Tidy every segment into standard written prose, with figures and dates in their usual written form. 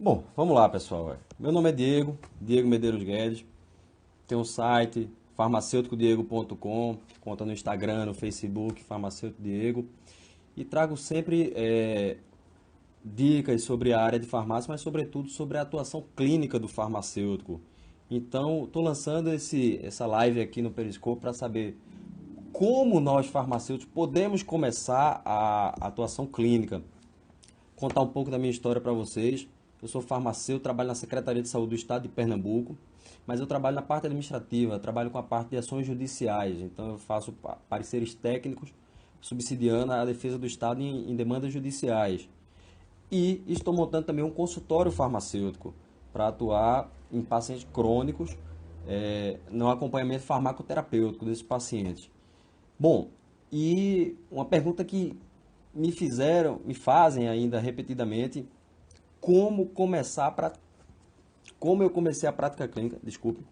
Bom, vamos lá, pessoal. Meu nome é Diego Medeiros Guedes. Tenho um site farmacêuticodiego.com, conta no Instagram, no Facebook, Farmacêutico Diego. E trago sempre dicas sobre a área de farmácia, mas sobretudo sobre a atuação clínica do farmacêutico. Então, estou lançando essa live aqui no Periscope para saber como nós farmacêuticos podemos começar a atuação clínica. Contar um pouco da minha história para vocês. Eu sou farmacêutico, trabalho na Secretaria de Saúde do Estado de Pernambuco, mas eu trabalho na parte administrativa, trabalho com a parte de ações judiciais. Então eu faço pareceres técnicos subsidiando a defesa do Estado em demandas judiciais. E estou montando também um consultório farmacêutico para atuar em pacientes crônicos, no acompanhamento farmacoterapêutico desses pacientes. Bom, e uma pergunta que me fazem ainda repetidamente, como eu comecei a prática clínica, desculpe,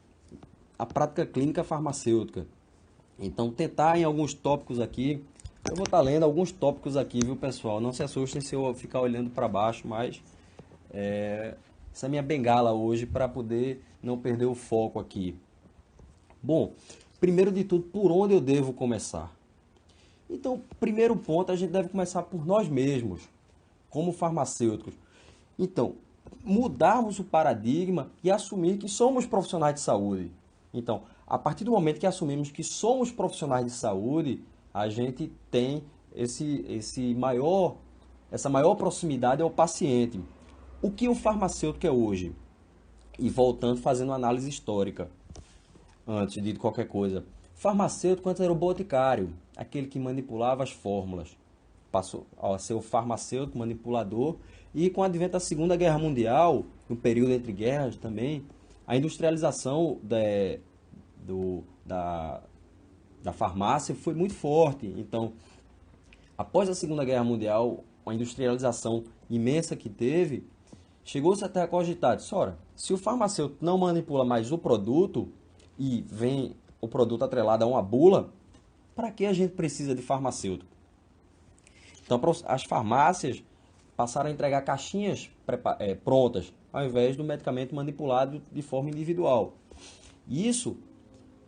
a prática clínica farmacêutica. Então, tentar em alguns tópicos aqui, eu vou estar lendo alguns tópicos aqui, viu, pessoal? Não se assustem se eu ficar olhando para baixo, mas essa é a minha bengala hoje para poder não perder o foco aqui. Bom, primeiro de tudo, por onde eu devo começar? Então, primeiro ponto, a gente deve começar por nós mesmos, como farmacêuticos. Então, mudarmos o paradigma e assumir que somos profissionais de saúde. Então, a partir do momento que assumimos que somos profissionais de saúde, a gente tem essa maior proximidade ao paciente. O que o farmacêutico é hoje? E voltando, fazendo uma análise histórica, antes de qualquer coisa. Farmacêutico antes era o boticário, aquele que manipulava as fórmulas. Passou a ser o farmacêutico manipulador. E com o advento da Segunda Guerra Mundial, no período entre guerras também, a industrialização da farmácia foi muito forte. Então, após a Segunda Guerra Mundial, uma industrialização imensa que teve, chegou-se até a cogitar, ora, se o farmacêutico não manipula mais o produto e vem o produto atrelado a uma bula, para que a gente precisa de farmacêutico? Então, as farmácias passaram a entregar caixinhas prontas, ao invés do medicamento manipulado de forma individual. Isso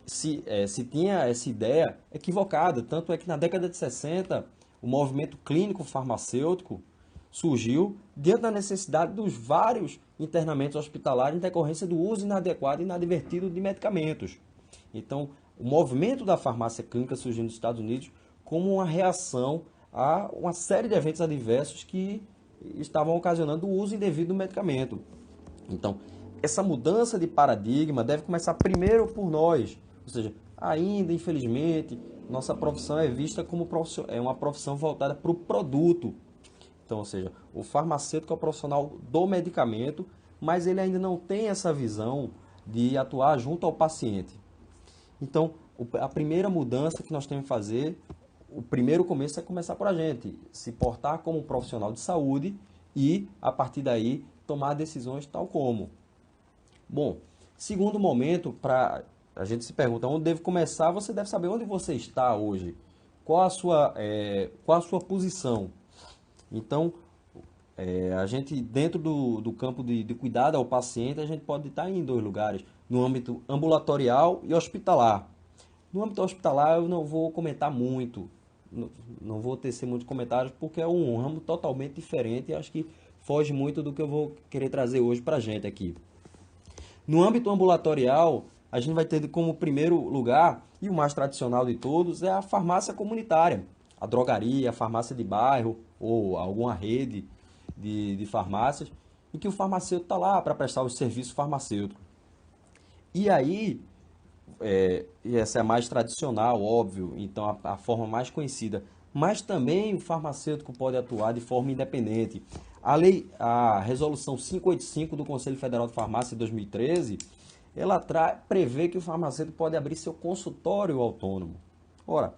se tinha essa ideia equivocada, tanto é que na década de 60 o movimento clínico farmacêutico surgiu diante da necessidade dos vários internamentos hospitalares em decorrência do uso inadequado e inadvertido de medicamentos. Então, o movimento da farmácia clínica surgiu nos Estados Unidos como uma reação a uma série de eventos adversos que estavam ocasionando o uso indevido do medicamento. Então, essa mudança de paradigma deve começar primeiro por nós. Ou seja, ainda, infelizmente, nossa profissão é vista como uma profissão voltada para o produto. Então, ou seja, o farmacêutico é o profissional do medicamento, mas ele ainda não tem essa visão de atuar junto ao paciente. Então, a primeira mudança que nós temos que fazer, o primeiro começo é começar por a gente, se portar como um profissional de saúde e, a partir daí, tomar decisões tal como. Bom, segundo momento, para a gente se pergunta onde deve começar, você deve saber onde você está hoje, qual a sua posição. Então, a gente, dentro do campo de cuidado ao paciente, a gente pode estar em dois lugares, no âmbito ambulatorial e hospitalar. No âmbito hospitalar, eu não vou comentar muito, não vou tecer muitos comentários, porque é um ramo totalmente diferente e acho que foge muito do que eu vou querer trazer hoje para a gente aqui. No âmbito ambulatorial, a gente vai ter como primeiro lugar, e o mais tradicional de todos, é a farmácia comunitária, a drogaria, a farmácia de bairro ou alguma rede de farmácias, em que o farmacêutico está lá para prestar o serviço farmacêutico. E aí, e essa é a mais tradicional, óbvio, então a forma mais conhecida, mas também o farmacêutico pode atuar de forma independente. A resolução 585 do Conselho Federal de Farmácia de 2013, ela prevê que o farmacêutico pode abrir seu consultório autônomo. Ora,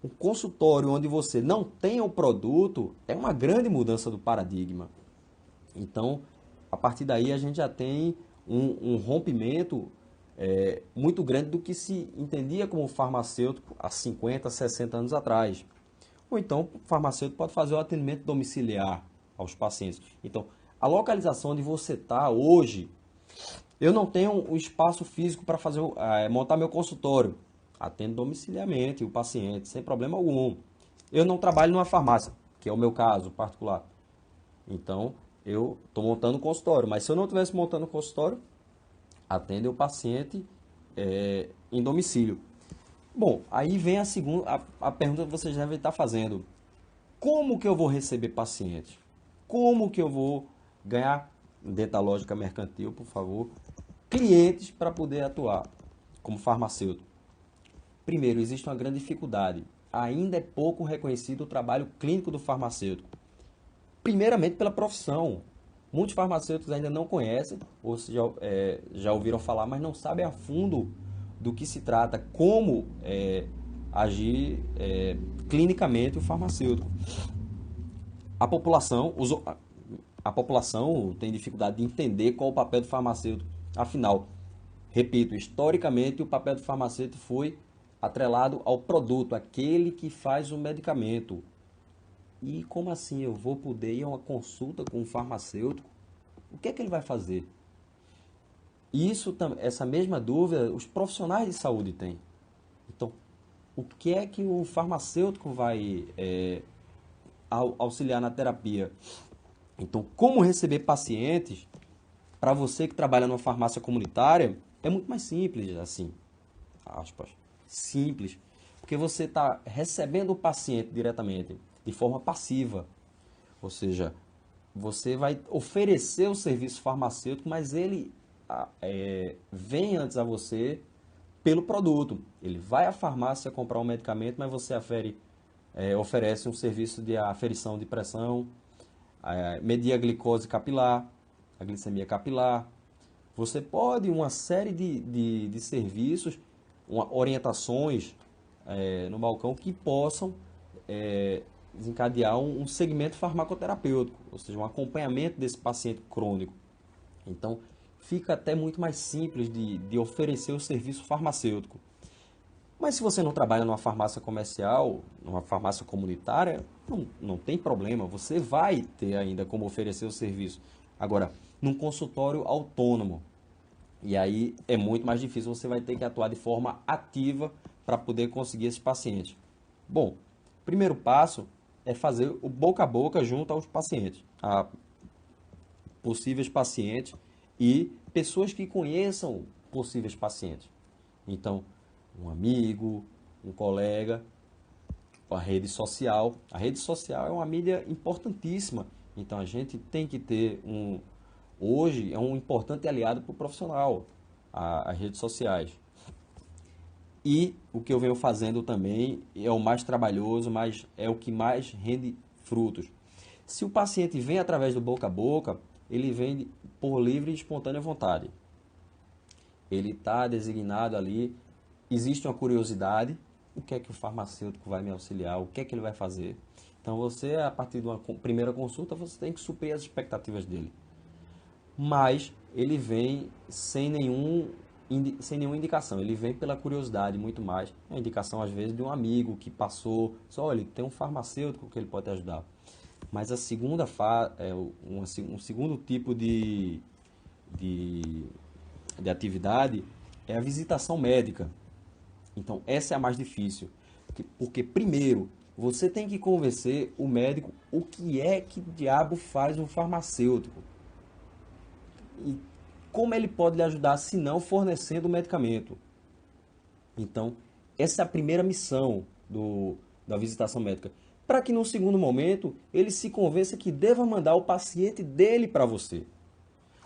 um consultório onde você não tem o produto é uma grande mudança do paradigma. Então, a partir daí a gente já tem um rompimento muito grande do que se entendia como farmacêutico há 50, 60 anos atrás. Ou então, o farmacêutico pode fazer o atendimento domiciliar aos pacientes. Então, A localização onde você está hoje, eu não tenho o espaço físico para fazer, montar meu consultório. Atendo domiciliarmente o paciente, sem problema algum. Eu não trabalho numa farmácia, que é o meu caso particular. Então, eu estou montando um consultório. Mas se eu não estivesse montando um consultório, atende o paciente em domicílio. Bom, aí vem a pergunta que vocês devem estar fazendo. Como que eu vou receber pacientes? Como que eu vou ganhar, dentro da lógica mercantil, por favor, clientes para poder atuar como farmacêutico? Primeiro, existe uma grande dificuldade. Ainda é pouco reconhecido o trabalho clínico do farmacêutico. Primeiramente pela profissão. Muitos farmacêuticos ainda não conhecem, ou já ouviram falar, mas não sabem a fundo do que se trata, como agir clinicamente o farmacêutico. A população tem dificuldade de entender qual é o papel do farmacêutico. Afinal, repito, historicamente o papel do farmacêutico foi atrelado ao produto, aquele que faz o medicamento. E como assim eu vou poder ir a uma consulta com um farmacêutico? O que é que ele vai fazer? Essa mesma dúvida os profissionais de saúde têm. Então, o que é que o farmacêutico vai auxiliar na terapia? Então, como receber pacientes, para você que trabalha numa farmácia comunitária, é muito mais simples, assim, aspas, simples, porque você está recebendo o paciente diretamente, de forma passiva, ou seja, você vai oferecer o serviço farmacêutico, mas ele vem antes a você pelo produto. Ele vai à farmácia comprar um medicamento, mas você oferece um serviço de aferição de pressão, medir a glicose capilar, a glicemia capilar. Você pode uma série de serviços, orientações no balcão que possam desencadear um segmento farmacoterapêutico, ou seja, um acompanhamento desse paciente crônico. Então, fica até muito mais simples de oferecer o serviço farmacêutico. Mas se você não trabalha numa farmácia comercial, numa farmácia comunitária, não tem problema, você vai ter ainda como oferecer o serviço. Agora, num consultório autônomo, e aí é muito mais difícil, você vai ter que atuar de forma ativa para poder conseguir esses pacientes. Bom, primeiro passo é fazer o boca a boca junto aos pacientes, a possíveis pacientes e pessoas que conheçam possíveis pacientes. Então, um amigo, um colega, a rede social. A rede social é uma mídia importantíssima. Então, a gente tem que ter hoje é um importante aliado para o profissional, as redes sociais. E o que eu venho fazendo também é o mais trabalhoso, mas é o que mais rende frutos. Se o paciente vem através do boca a boca, ele vem por livre e espontânea vontade. Ele está designado ali, existe uma curiosidade, o que é que o farmacêutico vai me auxiliar, o que é que ele vai fazer. Então você, a partir de uma primeira consulta, você tem que suprir as expectativas dele. Mas ele vem sem nenhuma indicação, ele vem pela curiosidade muito mais. É a indicação às vezes de um amigo que passou, só olha, tem um farmacêutico que ele pode te ajudar. Mas a segunda um segundo tipo de atividade é a visitação médica. Então essa é a mais difícil, porque primeiro você tem que convencer o médico o que é que diabo faz um farmacêutico. E como ele pode lhe ajudar se não fornecendo o medicamento? Então, essa é a primeira missão da visitação médica. Para que, num segundo momento, ele se convença que deva mandar o paciente dele para você.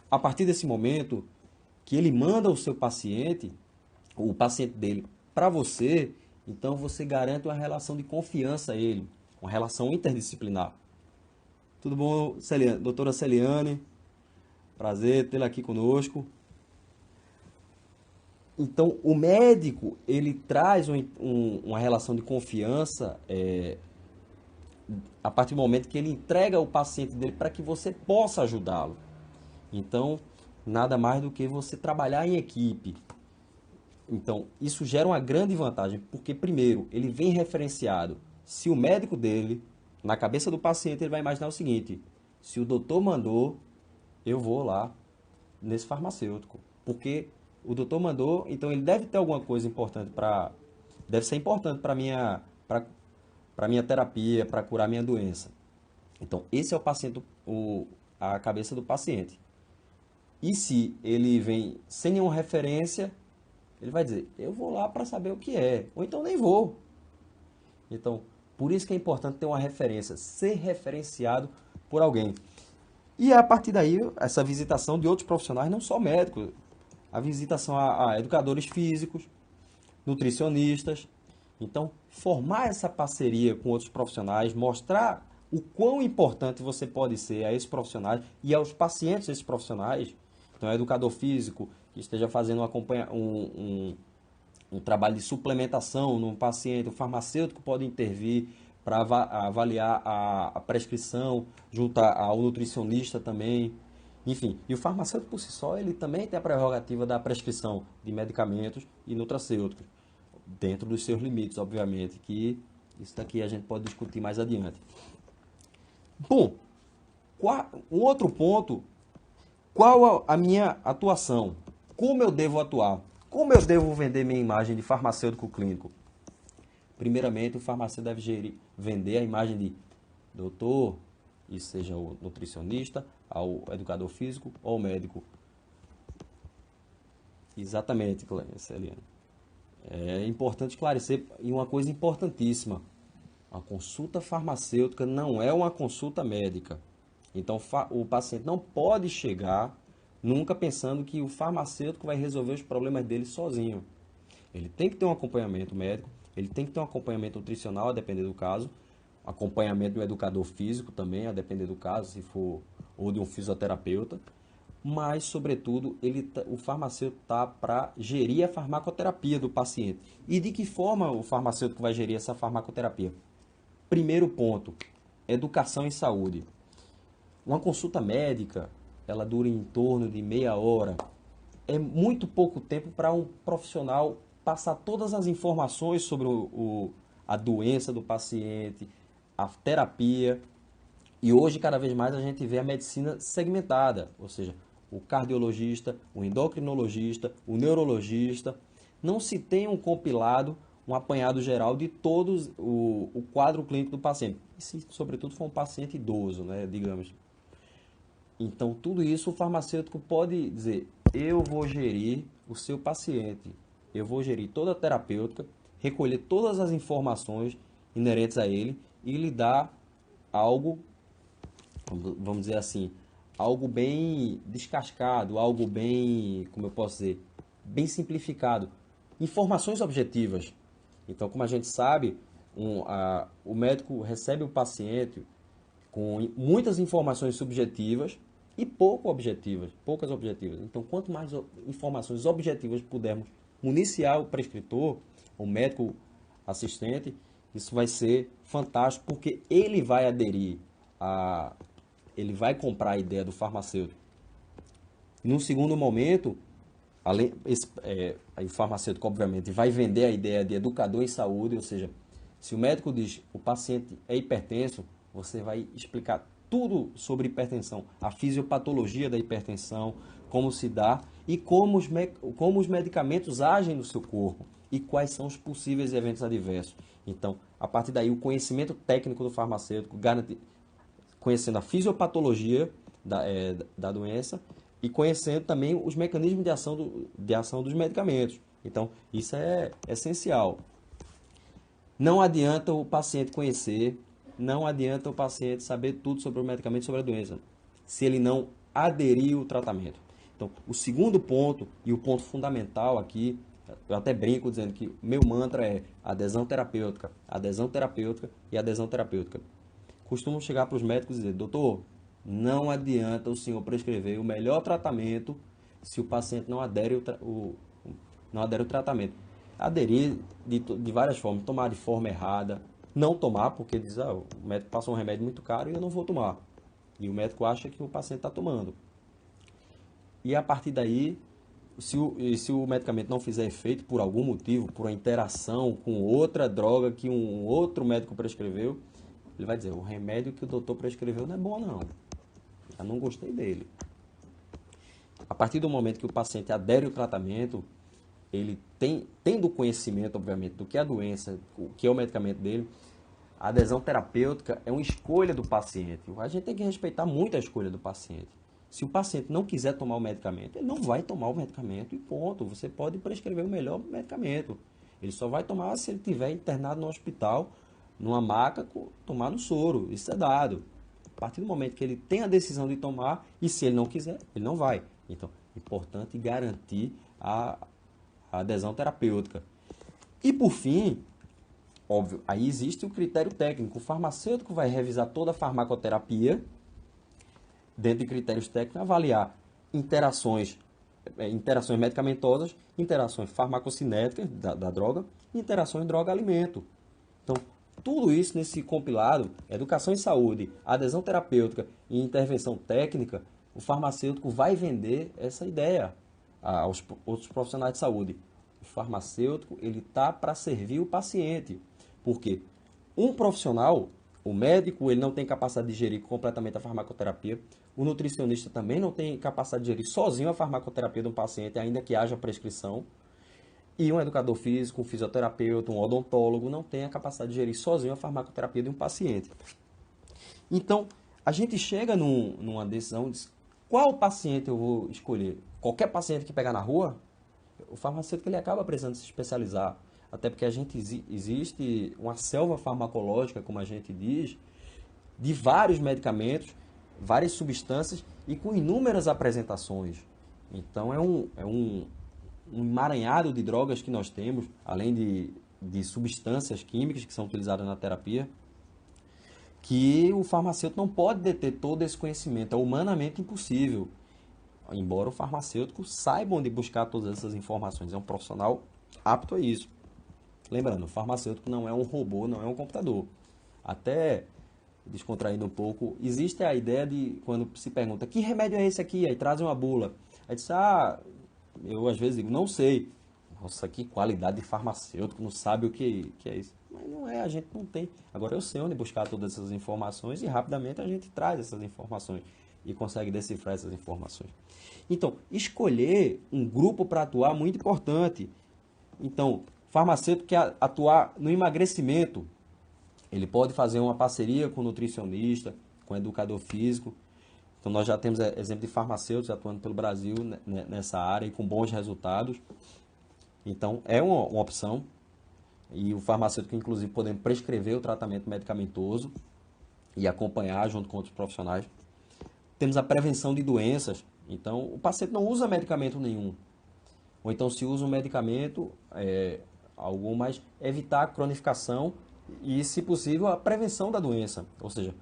A partir desse momento, que ele manda o paciente dele para você, então você garante uma relação de confiança a ele, uma relação interdisciplinar. Tudo bom, doutora Celiane? Prazer tê-la aqui conosco. Então, o médico, ele traz uma relação de confiança a partir do momento que ele entrega o paciente dele para que você possa ajudá-lo. Então, nada mais do que você trabalhar em equipe. Então, isso gera uma grande vantagem, porque, primeiro, ele vem referenciado. Se o médico dele, na cabeça do paciente, ele vai imaginar o seguinte: se o doutor mandou, eu vou lá nesse farmacêutico, porque o doutor mandou, então ele deve ter alguma coisa importante deve ser importante para minha terapia, para curar minha doença. Então, esse é o paciente, a cabeça do paciente. E se ele vem sem nenhuma referência, ele vai dizer, eu vou lá para saber o que é, ou então nem vou. Então, por isso que é importante ter uma referência, ser referenciado por alguém. E a partir daí, essa visitação de outros profissionais, não só médicos, a visitação a educadores físicos, nutricionistas. Então, formar essa parceria com outros profissionais, mostrar o quão importante você pode ser a esses profissionais e aos pacientes desses profissionais. Então, é educador físico que esteja fazendo um trabalho de suplementação num paciente, o farmacêutico pode intervir para avaliar a prescrição, junto ao nutricionista também. Enfim, e o farmacêutico por si só, ele também tem a prerrogativa da prescrição de medicamentos e nutracêuticos, dentro dos seus limites, obviamente, que isso daqui a gente pode discutir mais adiante. Bom, um outro ponto, qual a minha atuação? Como eu devo atuar? Como eu devo vender minha imagem de farmacêutico clínico? Primeiramente, o farmacêutico deve vender a imagem de doutor, e seja o nutricionista, ao educador físico ou ao médico. Exatamente, Celiane. É importante esclarecer, e uma coisa importantíssima, a consulta farmacêutica não é uma consulta médica. Então, o paciente não pode chegar nunca pensando que o farmacêutico vai resolver os problemas dele sozinho. Ele tem que ter um acompanhamento médico, ele tem que ter um acompanhamento nutricional, a depender do caso, acompanhamento do educador físico também, a depender do caso, se for, ou de um fisioterapeuta, mas, sobretudo, o farmacêutico está para gerir a farmacoterapia do paciente. E de que forma o farmacêutico vai gerir essa farmacoterapia? Primeiro ponto, educação em saúde. Uma consulta médica, ela dura em torno de meia hora. É muito pouco tempo para um profissional passar todas as informações sobre a doença do paciente, a terapia. E hoje, cada vez mais, a gente vê a medicina segmentada, ou seja, o cardiologista, o endocrinologista, o neurologista. Não se tem um compilado, um apanhado geral de todos o quadro clínico do paciente. E se, sobretudo, for um paciente idoso, né, digamos. Então, tudo isso o farmacêutico pode dizer, eu vou gerir o seu paciente, eu vou gerir toda a terapêutica, recolher todas as informações inerentes a ele e lhe dar algo, vamos dizer assim, algo bem descascado, algo bem, como eu posso dizer, bem simplificado. Informações objetivas. Então, como a gente sabe, o médico recebe o paciente com muitas informações subjetivas e poucas objetivas. Então, quanto mais informações objetivas pudermos municiar o prescritor, o médico assistente, isso vai ser fantástico, porque ele vai aderir ele vai comprar a ideia do farmacêutico. Num segundo momento, o farmacêutico, obviamente, vai vender a ideia de educador em saúde, ou seja, se o médico diz o paciente é hipertenso, você vai explicar tudo sobre hipertensão, a fisiopatologia da hipertensão, como se dá e como os medicamentos agem no seu corpo e quais são os possíveis eventos adversos. Então, a partir daí, o conhecimento técnico do farmacêutico, conhecendo a fisiopatologia da doença e conhecendo também os mecanismos de ação dos medicamentos. Então, isso é essencial. Não adianta o paciente conhecer, não adianta o paciente saber tudo sobre o medicamento, sobre a doença, se ele não aderir ao tratamento. Então, o segundo ponto, e o ponto fundamental aqui, eu até brinco dizendo que meu mantra é adesão terapêutica e adesão terapêutica. Costumo chegar para os médicos e dizer, doutor, não adianta o senhor prescrever o melhor tratamento se o paciente não adere ao tratamento. Aderir de várias formas, tomar de forma errada, não tomar, porque diz, o médico passou um remédio muito caro e eu não vou tomar. E o médico acha que o paciente está tomando. E a partir daí, se o medicamento não fizer efeito por algum motivo, por uma interação com outra droga que um outro médico prescreveu, ele vai dizer, o remédio que o doutor prescreveu não é bom não. Eu não gostei dele. A partir do momento que o paciente adere ao tratamento, ele tendo conhecimento, obviamente, do que é a doença, o que é o medicamento dele, a adesão terapêutica é uma escolha do paciente. A gente tem que respeitar muito a escolha do paciente. Se o paciente não quiser tomar o medicamento, ele não vai tomar o medicamento e ponto. Você pode prescrever o melhor medicamento. Ele só vai tomar se ele estiver internado no hospital, numa maca, tomar no soro. Isso é dado. A partir do momento que ele tem a decisão de tomar, e se ele não quiser, ele não vai. Então, é importante garantir a adesão terapêutica. E por fim, óbvio, aí existe o critério técnico. O farmacêutico vai revisar toda a farmacoterapia, dentro de critérios técnicos, avaliar interações medicamentosas, interações farmacocinéticas da droga, interações droga-alimento. Então, tudo isso nesse compilado, educação em saúde, adesão terapêutica e intervenção técnica, o farmacêutico vai vender essa ideia aos outros profissionais de saúde. O farmacêutico, ele está para servir o paciente. Porque um profissional, o médico, ele não tem capacidade de gerir completamente a farmacoterapia. O nutricionista também não tem capacidade de gerir sozinho a farmacoterapia de um paciente, ainda que haja prescrição. E um educador físico, um fisioterapeuta, um odontólogo não tem a capacidade de gerir sozinho a farmacoterapia de um paciente. Então, a gente chega numa decisão de qual paciente eu vou escolher. Qualquer paciente que pegar na rua, o farmacêutico ele acaba precisando se especializar. Até porque existe uma selva farmacológica, como a gente diz, de vários medicamentos, várias substâncias e com inúmeras apresentações. Então é um emaranhado de drogas que nós temos, além de substâncias químicas que são utilizadas na terapia, que o farmacêutico não pode deter todo esse conhecimento. É humanamente impossível. Embora o farmacêutico saiba onde buscar todas essas informações. É um profissional apto a isso. Lembrando, o farmacêutico não é um robô, não é um computador. Até descontraindo um pouco, existe a ideia de, quando se pergunta, que remédio é esse aqui? Aí trazem uma bula. Aí diz, eu às vezes digo, não sei. Nossa, que qualidade de farmacêutico, não sabe o que é isso. Mas não é, a gente não tem. Agora eu sei onde buscar todas essas informações e rapidamente a gente traz essas informações e consegue decifrar essas informações. Então, escolher um grupo para atuar é muito importante. Então, farmacêutico quer atuar no emagrecimento, ele pode fazer uma parceria com o nutricionista, com o educador físico. Então, nós já temos exemplo de farmacêuticos atuando pelo Brasil nessa área e com bons resultados. Então, é uma opção. E o farmacêutico, inclusive, podemos prescrever o tratamento medicamentoso e acompanhar junto com outros profissionais. Temos a prevenção de doenças. Então, o paciente não usa medicamento nenhum. Ou então, se usa um medicamento, algum, mas evitar a cronificação e, se possível, a prevenção da doença. Ou seja,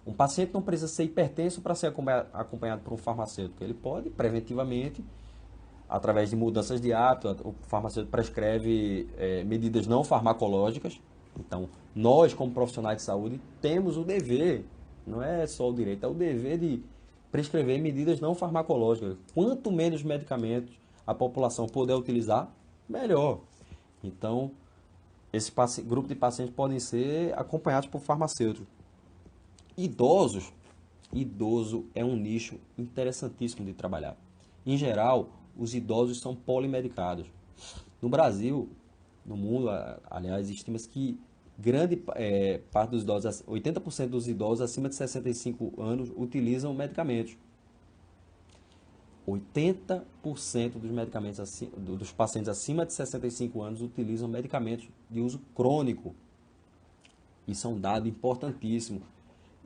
um paciente não precisa ser hipertenso para ser acompanhado por um farmacêutico. Ele pode, preventivamente, através de mudanças de hábito, o farmacêutico prescreve medidas não farmacológicas. Então, nós, como profissionais de saúde, temos o dever, não é só o direito, é o dever de prescrever medidas não farmacológicas. Quanto menos medicamentos a população puder utilizar, melhor. Então, esse grupo de pacientes podem ser acompanhados por farmacêuticos. Idoso é um nicho interessantíssimo de trabalhar. Em geral, os idosos são polimedicados. No Brasil, no mundo, aliás, estima-se que grande parte dos idosos, 80% dos idosos acima de 65 anos utilizam medicamentos. 80% dos medicamentos dos pacientes acima de 65 anos utilizam medicamentos de uso crônico. Isso é um dado importantíssimo.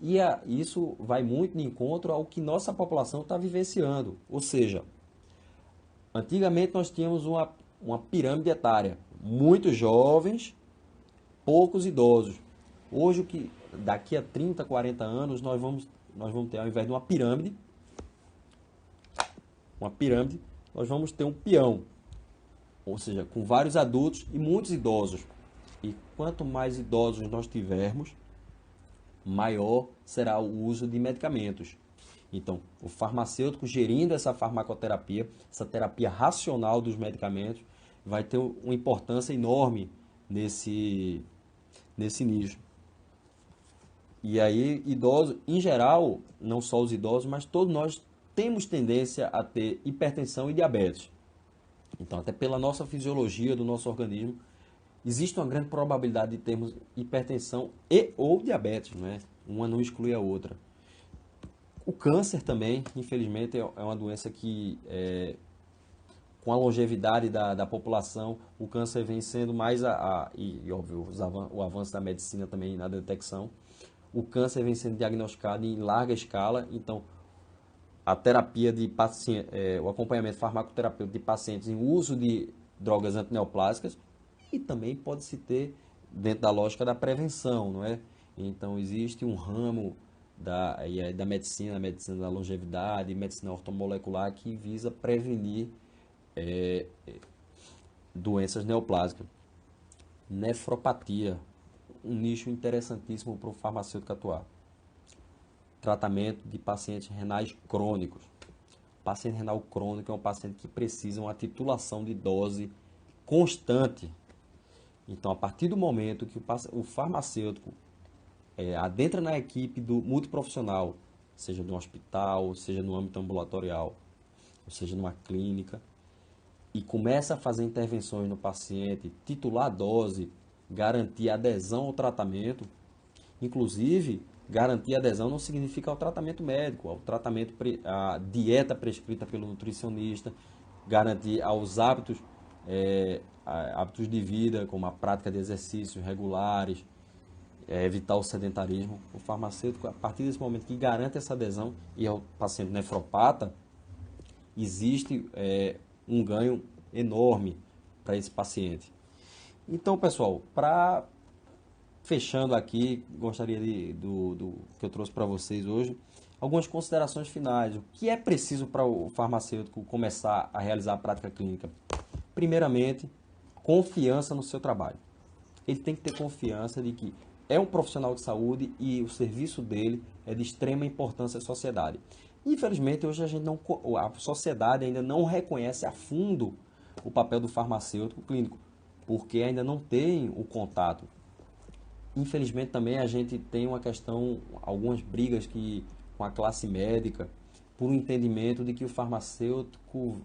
E isso vai muito de encontro ao que nossa população está vivenciando. Ou seja, antigamente nós tínhamos uma pirâmide etária. Muitos jovens, poucos idosos. Hoje, daqui a 30, 40 anos, nós vamos ter, ao invés de uma pirâmide, nós vamos ter um peão. Ou seja, com vários adultos e muitos idosos. E quanto mais idosos nós tivermos, maior será o uso de medicamentos. Então, o farmacêutico gerindo essa farmacoterapia, essa terapia racional dos medicamentos, vai ter uma importância enorme nesse nicho. E aí, idosos, em geral, não só os idosos, mas todos nós temos tendência a ter hipertensão e diabetes. Então, até pela nossa fisiologia do nosso organismo, existe uma grande probabilidade de termos hipertensão e ou diabetes, não é? Uma não exclui a outra. O câncer também, infelizmente, é uma doença que, com a longevidade da população, o câncer vem sendo mais, e óbvio, o avanço da medicina também na detecção, o câncer vem sendo diagnosticado em larga escala, então a terapia de paciente, o acompanhamento farmacoterapêutico de pacientes em uso de drogas antineoplásicas, e também pode-se ter dentro da lógica da prevenção, não é? Então existe um ramo da medicina, a medicina da longevidade, medicina ortomolecular, que visa prevenir doenças neoplásicas. Nefropatia, um nicho interessantíssimo para o farmacêutico atuar. Tratamento de pacientes renais crônicos. Paciente renal crônico é um paciente que precisa uma titulação de dose constante. Então, a partir do momento que o farmacêutico adentra na equipe do multiprofissional, seja no hospital, seja no âmbito ambulatorial, ou seja numa clínica, e começa a fazer intervenções no paciente, titular a dose, garantir adesão ao tratamento, inclusive garantir adesão não significa ao tratamento médico, ao tratamento, a dieta prescrita pelo nutricionista, garantir aos hábitos, hábitos de vida, como a prática de exercícios regulares, evitar o sedentarismo. O farmacêutico, a partir desse momento que garante essa adesão, e é o paciente nefropata, existe um ganho enorme para esse paciente. Então, pessoal, para fechando aqui, gostaria do que eu trouxe para vocês hoje, algumas considerações finais. O que é preciso para o farmacêutico começar a realizar a prática clínica? Primeiramente, confiança no seu trabalho. Ele tem que ter confiança de que é um profissional de saúde e o serviço dele é de extrema importância à sociedade. Infelizmente, hoje a sociedade ainda não reconhece a fundo o papel do farmacêutico clínico, porque ainda não tem o contato. Infelizmente também a gente tem uma questão, algumas brigas com a classe médica, por um entendimento de que o farmacêutico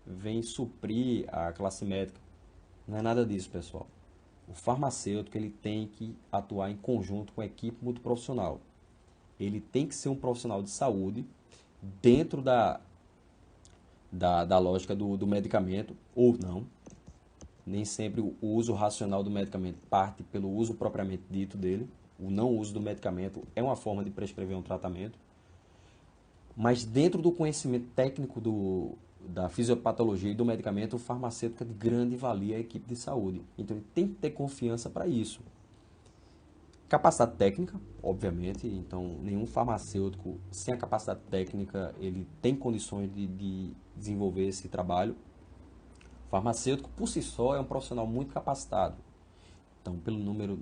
vem suprir a classe médica. Não é nada disso, pessoal. O farmacêutico ele tem que atuar em conjunto com a equipe multiprofissional. Ele tem que ser um profissional de saúde dentro da lógica do medicamento, ou não. Nem sempre o uso racional do medicamento parte pelo uso propriamente dito dele. O não uso do medicamento é uma forma de prescrever um tratamento. Mas dentro do conhecimento técnico da fisiopatologia e do medicamento, o farmacêutico é de grande valia à equipe de saúde. Então ele tem que ter confiança para isso. Capacidade técnica, obviamente. Então nenhum farmacêutico sem a capacidade técnica ele tem condições de desenvolver esse trabalho. Farmacêutico, por si só, é um profissional muito capacitado. Então, pelo número,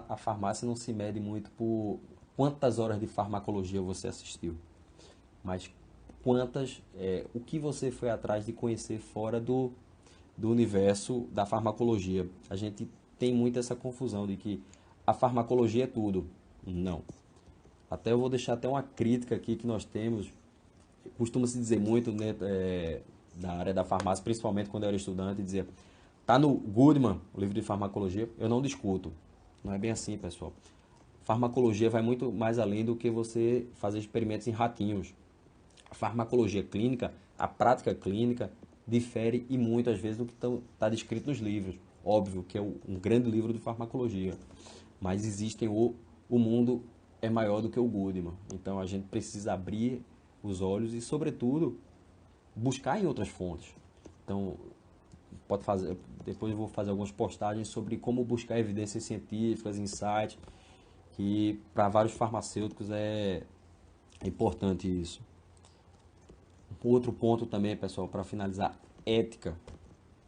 a farmácia não se mede muito por quantas horas de farmacologia você assistiu, mas o que você foi atrás de conhecer fora do universo da farmacologia. A gente tem muito essa confusão de que a farmacologia é tudo. Não. Até eu vou deixar até uma crítica aqui que nós temos. Costuma-se dizer muito, né, da área da farmácia, principalmente quando eu era estudante, dizia, tá no Goodman, o livro de farmacologia, eu não discuto. Não é bem assim, pessoal. Farmacologia vai muito mais além do que você fazer experimentos em ratinhos. A farmacologia clínica, a prática clínica, difere e muitas vezes do que está descrito nos livros. Óbvio que é um grande livro de farmacologia, mas o mundo é maior do que o Goodman. Então a gente precisa abrir os olhos e, sobretudo, buscar em outras fontes. Então, depois eu vou fazer algumas postagens sobre como buscar evidências científicas, insights, que para vários farmacêuticos é importante isso. Outro ponto também, pessoal, para finalizar, ética.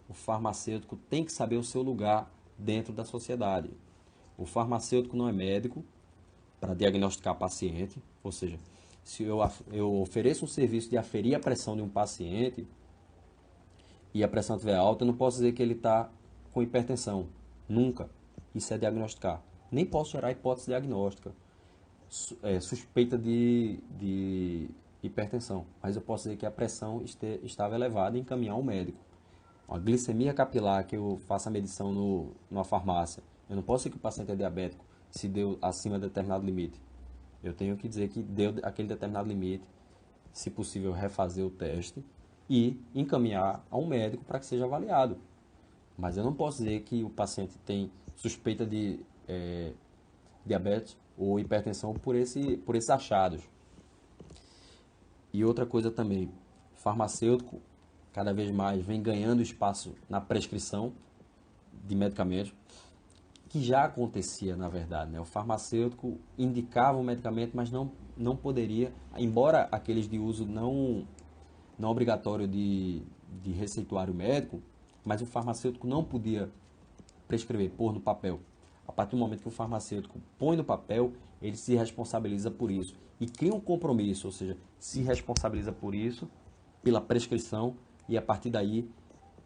O farmacêutico tem que saber o seu lugar dentro da sociedade. O farmacêutico não é médico para diagnosticar paciente, ou seja, se eu ofereço um serviço de aferir a pressão de um paciente e a pressão estiver alta, eu não posso dizer que ele está com hipertensão. Nunca. Isso é diagnosticar. Nem posso gerar hipótese diagnóstica. Suspeita de hipertensão, mas eu posso dizer que a pressão estava elevada e encaminhar ao médico. A glicemia capilar, que eu faço a medição numa farmácia, eu não posso dizer que o paciente é diabético se deu acima de determinado limite. Eu tenho que dizer que deu aquele determinado limite, se possível refazer o teste e encaminhar a um médico para que seja avaliado. Mas eu não posso dizer que o paciente tem suspeita de diabetes ou hipertensão por esses achados. E outra coisa também, farmacêutico cada vez mais vem ganhando espaço na prescrição de medicamentos, que já acontecia na verdade, né? O farmacêutico indicava o medicamento, mas não poderia, embora aqueles de uso não obrigatório de receituário médico, mas o farmacêutico não podia prescrever, pôr no papel. A partir do momento que o farmacêutico põe no papel, ele se responsabiliza por isso e cria um compromisso, ou seja, se responsabiliza por isso, pela prescrição, e a partir daí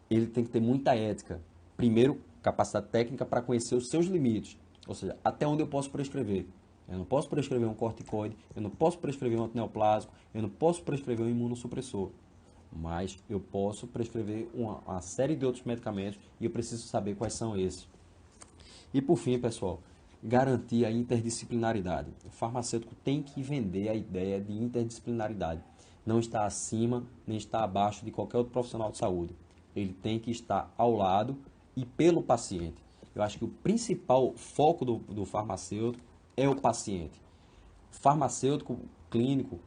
ele tem que ter muita ética. Primeiro, capacidade técnica para conhecer os seus limites, ou seja, até onde eu posso prescrever. Eu não posso prescrever um corticoide, eu não posso prescrever um antineoplásico, eu não posso prescrever um imunossupressor, mas eu posso prescrever uma série de outros medicamentos e eu preciso saber quais são esses. E por fim, pessoal, garantir a interdisciplinaridade. O farmacêutico tem que vender a ideia de interdisciplinaridade. Não está acima nem está abaixo de qualquer outro profissional de saúde. Ele tem que estar ao lado e pelo paciente. Eu acho que o principal foco do farmacêutico é o paciente. O farmacêutico clínico,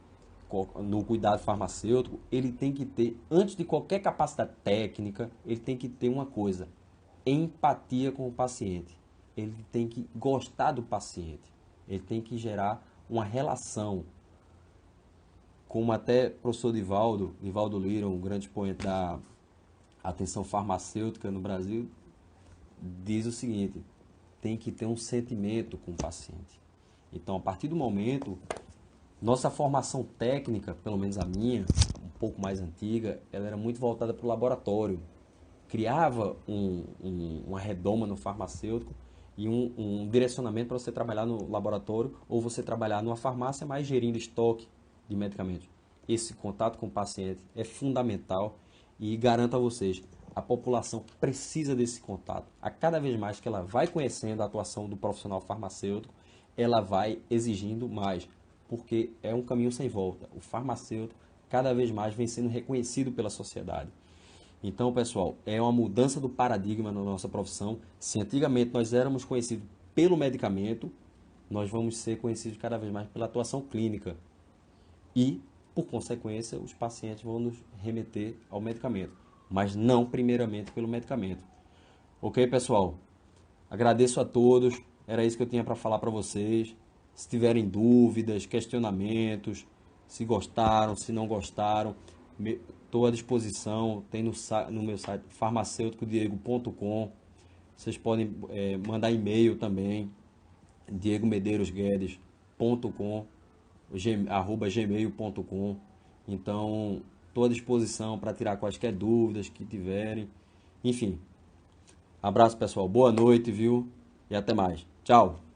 no cuidado farmacêutico, ele tem que ter, antes de qualquer capacidade técnica, ele tem que ter uma coisa: empatia com o paciente. Ele tem que gostar do paciente. Ele tem que gerar uma relação. Como até o professor Divaldo Lira, um grande expoente da atenção farmacêutica no Brasil, diz o seguinte: tem que ter um sentimento com o paciente. Então, a partir do momento, nossa formação técnica, pelo menos a minha, um pouco mais antiga, ela era muito voltada para o laboratório. Criava uma redoma no farmacêutico e um direcionamento para você trabalhar no laboratório ou você trabalhar numa farmácia, mas gerindo estoque de medicamentos. Esse contato com o paciente é fundamental e garanto a vocês, a população precisa desse contato. A cada vez mais que ela vai conhecendo a atuação do profissional farmacêutico, ela vai exigindo mais, porque é um caminho sem volta. O farmacêutico cada vez mais vem sendo reconhecido pela sociedade. Então, pessoal, é uma mudança do paradigma na nossa profissão. Se antigamente nós éramos conhecidos pelo medicamento, nós vamos ser conhecidos cada vez mais pela atuação clínica. E, por consequência, os pacientes vão nos remeter ao medicamento, mas não primeiramente pelo medicamento. Ok, pessoal? Agradeço a todos. Era isso que eu tinha para falar para vocês. Se tiverem dúvidas, questionamentos, se gostaram, se não gostaram, estou à disposição. Tem no meu site farmaceuticodiego.com. Vocês podem mandar e-mail também, diegomedeirosguedes.com, @gmail.com. Então, estou à disposição para tirar quaisquer dúvidas que tiverem. Enfim, abraço, pessoal. Boa noite, viu? E até mais. Tchau.